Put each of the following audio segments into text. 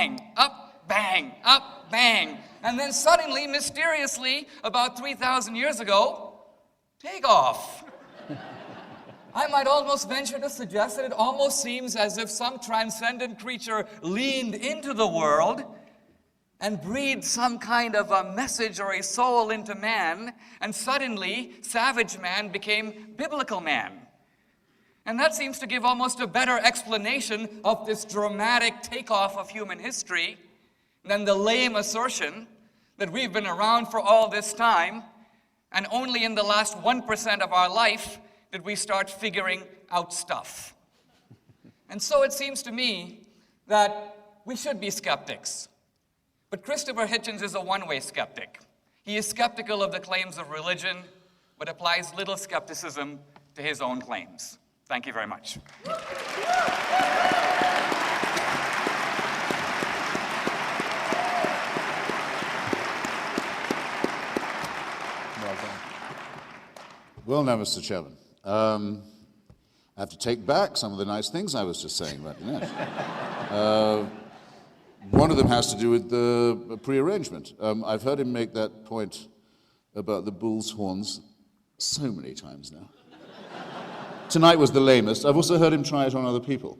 bang, up, bang, up, bang. And then suddenly, mysteriously, about 3,000 years ago, take off. I might almost venture to suggest that it almost seems as if some transcendent creature leaned into the world and breathed some kind of a message or a soul into man, and suddenly savage man became biblical man. And that seems to give almost a better explanation of this dramatic takeoff of human history than the lame assertion that we've been around for all this time, and only in the last 1% of our life did we start figuring out stuff. And so it seems to me that we should be skeptics. But Christopher Hitchens is a one-way skeptic. He is skeptical of the claims of religion, but applies little skepticism to his own claims. Thank you very much. Well done. Well, now, Mr. Chairman, I have to take back some of the nice things I was just saying about Dinesh. One of them has to do with the prearrangement. I've heard him make that point about the bull's horns so many times now. Tonight was the lamest. I've also heard him try it on other people.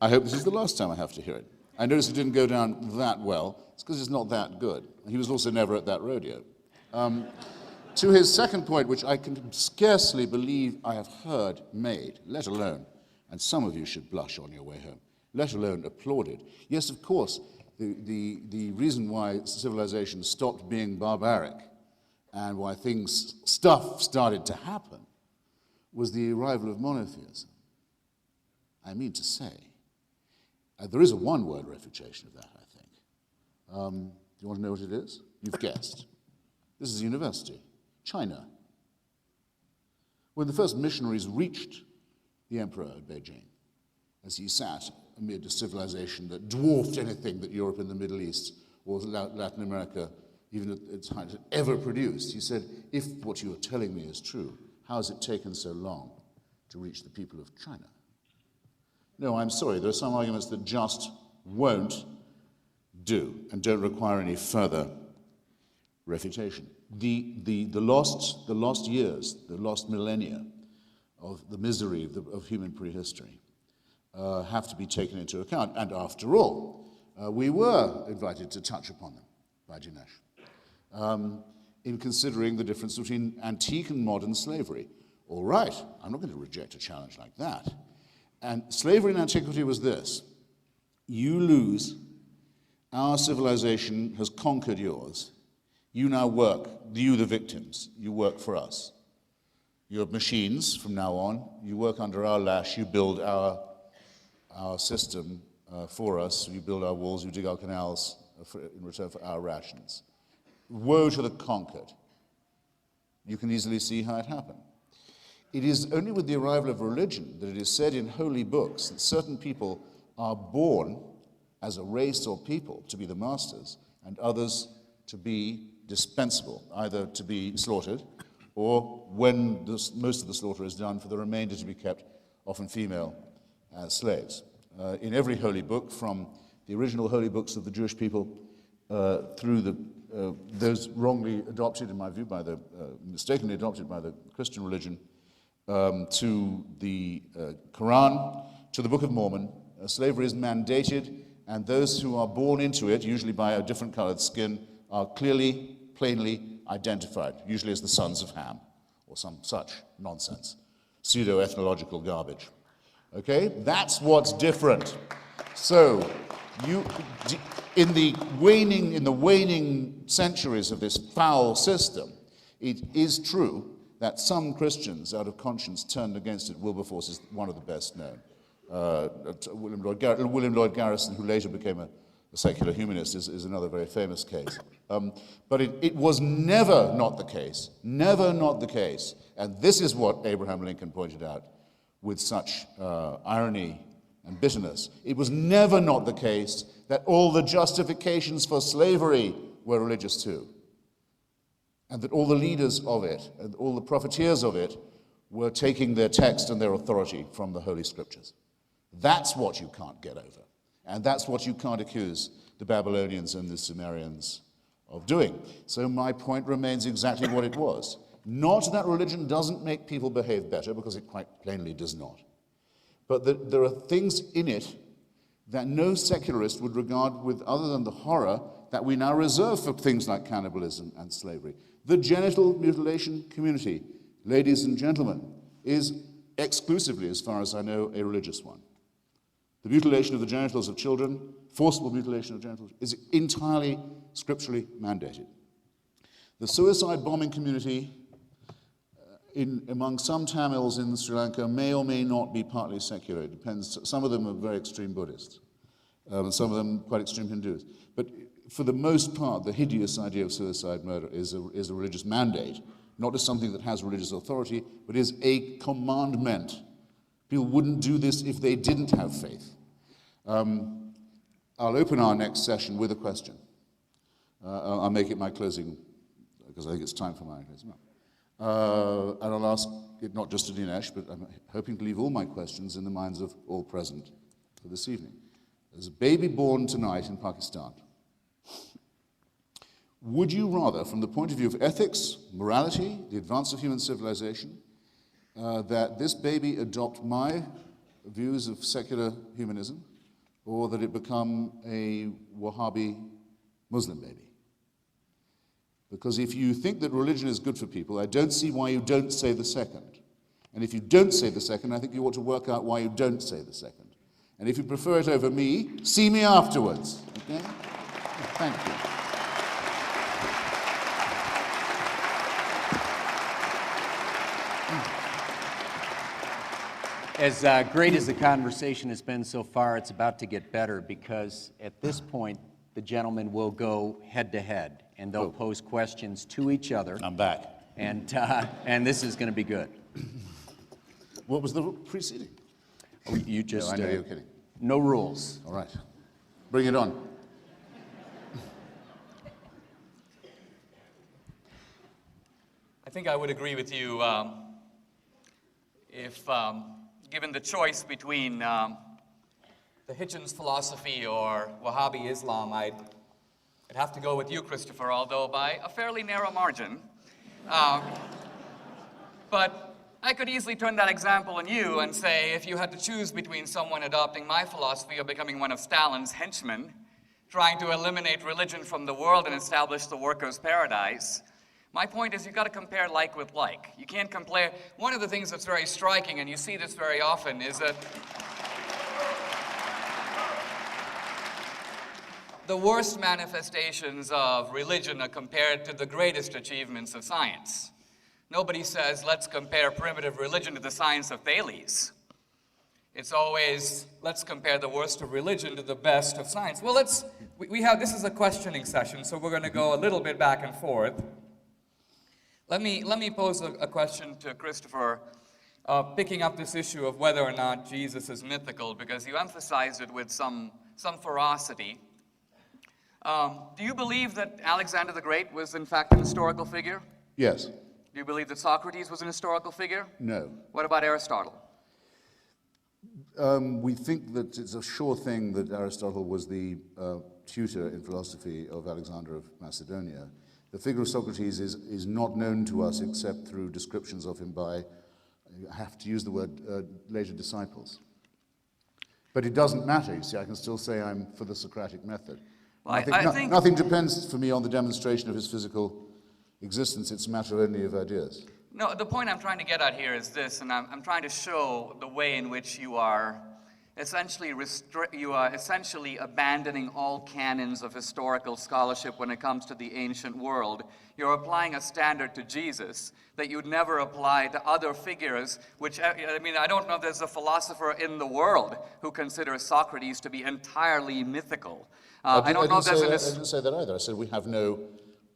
I hope this is the last time I have to hear it. I noticed it didn't go down that well. It's because it's not that good. He was also never at that rodeo. To his second point, which I can scarcely believe I have heard made, let alone, and some of you should blush on your way home, let alone applauded. Yes, of course, the reason why civilization stopped being barbaric and why stuff started to happen was the arrival of monotheism. I mean to say, there is a one-word refutation of that, I think. Do you want to know what it is? You've guessed. This is a university, China. When the first missionaries reached the emperor at Beijing, as he sat amid a civilization that dwarfed anything that Europe and the Middle East or Latin America, even at its height, had ever produced, he said, if what you are telling me is true, how has it taken so long to reach the people of China? No, I'm sorry, there are some arguments that just won't do and don't require any further refutation. The lost years, the lost millennia of the misery of human prehistory have to be taken into account. And after all, we were invited to touch upon them by Dinesh in considering the difference between antique and modern slavery. All right, I'm not going to reject a challenge like that. And slavery in antiquity was this: you lose, our civilization has conquered yours, you now work, you the victims, you work for us. You're machines from now on, you work under our lash, you build our system for us, you build our walls, you dig our canals in return for our rations. Woe to the conquered. You can easily see how it happened. It is only with the arrival of religion that it is said in holy books that certain people are born as a race or people to be the masters, and others to be dispensable, either to be slaughtered, or when most of the slaughter is done, for the remainder to be kept, often female, as slaves. In every holy book, from the original holy books of the Jewish people through those wrongly adopted, in my view, mistakenly adopted by the Christian religion, to the Quran, to the Book of Mormon, slavery is mandated, and those who are born into it, usually by a different colored skin, are clearly, plainly identified, usually as the sons of Ham, or some such nonsense, pseudo-ethnological garbage. Okay, that's what's different. So, in the waning centuries of this foul system, it is true that some Christians, out of conscience, turned against it. Wilberforce is one of the best known. William Lloyd Garrison, who later became a secular humanist, is another very famous case. But it was never not the case, and this is what Abraham Lincoln pointed out with such irony and bitterness. It was never not the case that all the justifications for slavery were religious too, and that all the leaders of it and all the profiteers of it were taking their text and their authority from the Holy Scriptures. That's what you can't get over, and that's what you can't accuse the Babylonians and the Sumerians of doing. So my point remains exactly what it was. Not that religion doesn't make people behave better, because it quite plainly does not, but that there are things in it that no secularist would regard with other than the horror that we now reserve for things like cannibalism and slavery. The genital mutilation community, ladies and gentlemen, is exclusively, as far as I know, a religious one. The mutilation of the genitals of children, forcible mutilation of genitals, is entirely scripturally mandated. The suicide bombing community among some Tamils in Sri Lanka may or may not be partly secular. It depends. Some of them are very extreme Buddhists, and some of them quite extreme Hindus. But for the most part, the hideous idea of suicide murder is a religious mandate, not as something that has religious authority, but is a commandment. People wouldn't do this if they didn't have faith. I'll open our next session with a question. I'll make it my closing, because I think it's time for my closing. And I'll ask it not just to Dinesh, but I'm hoping to leave all my questions in the minds of all present for this evening. There's a baby born tonight in Pakistan. Would you rather, from the point of view of ethics, morality, the advance of human civilization, that this baby adopt my views of secular humanism, or that it become a Wahhabi Muslim baby? Because if you think that religion is good for people, I don't see why you don't say the second. And if you don't say the second, I think you ought to work out why you don't say the second. And if you prefer it over me, see me afterwards. Okay? Thank you. As great as the conversation has been so far, it's about to get better, because at this point, the gentlemen will go head-to-head, and they'll pose questions to each other. I'm back. And this is going to be good. What was the preceding? Oh, you just... No, I know you're kidding. No rules. All right. Bring it on. I think I would agree with you if given the choice between the Hitchens philosophy or Wahhabi Islam, I'd have to go with you, Christopher, although by a fairly narrow margin. But I could easily turn that example on you and say, if you had to choose between someone adopting my philosophy or becoming one of Stalin's henchmen, trying to eliminate religion from the world and establish the workers' paradise, my point is you've got to compare like with like. You can't compare. One of the things that's very striking, and you see this very often, is that the worst manifestations of religion are compared to the greatest achievements of science. Nobody says, let's compare primitive religion to the science of Thales. It's always, let's compare the worst of religion to the best of science. Well, this is a questioning session, so we're going to go a little bit back and forth. Let me pose a question to Christopher, picking up this issue of whether or not Jesus is mythical, because you emphasized it with some ferocity. Do you believe that Alexander the Great was in fact an historical figure? Yes. Do you believe that Socrates was an historical figure? No. What about Aristotle? We think that it's a sure thing that Aristotle was the tutor in philosophy of Alexander of Macedonia. The figure of Socrates is not known to us except through descriptions of him by, I have to use the word, later disciples. But it doesn't matter, you see, I can still say I'm for the Socratic method. Well, I think nothing depends for me on the demonstration of his physical existence, it's a matter only of ideas. No, the point I'm trying to get at here is this, and I'm trying to show the way in which you are essentially abandoning all canons of historical scholarship when it comes to the ancient world. You're applying a standard to Jesus that you'd never apply to other figures, which, I mean, I don't know if there's a philosopher in the world who considers Socrates to be entirely mythical. I don't know if there's I didn't say that either. I said we have no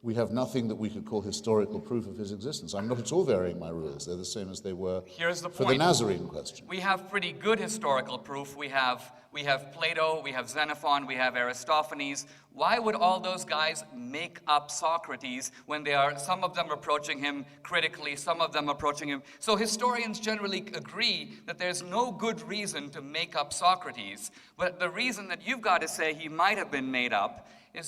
we have nothing that we could call historical proof of his existence. I'm not at all varying my rules. They're the same as they were Here's the for the point. Nazarene question. We have pretty good historical proof. We have Plato, we have Xenophon, we have Aristophanes. Why would all those guys make up Socrates when some of them approaching him critically, some of them approaching him? So historians generally agree that there's no good reason to make up Socrates. But the reason that you've got to say he might have been made up is